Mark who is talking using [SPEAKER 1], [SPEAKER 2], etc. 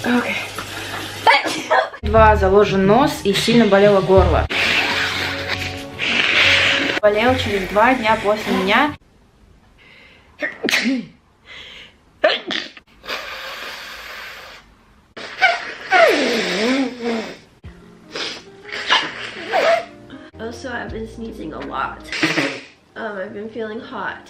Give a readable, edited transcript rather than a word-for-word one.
[SPEAKER 1] Okay. Заложен нос и сильно болело горло. Болел через 2 дня после меня.
[SPEAKER 2] Also, I've been sneezing a lot. I've been feeling hot.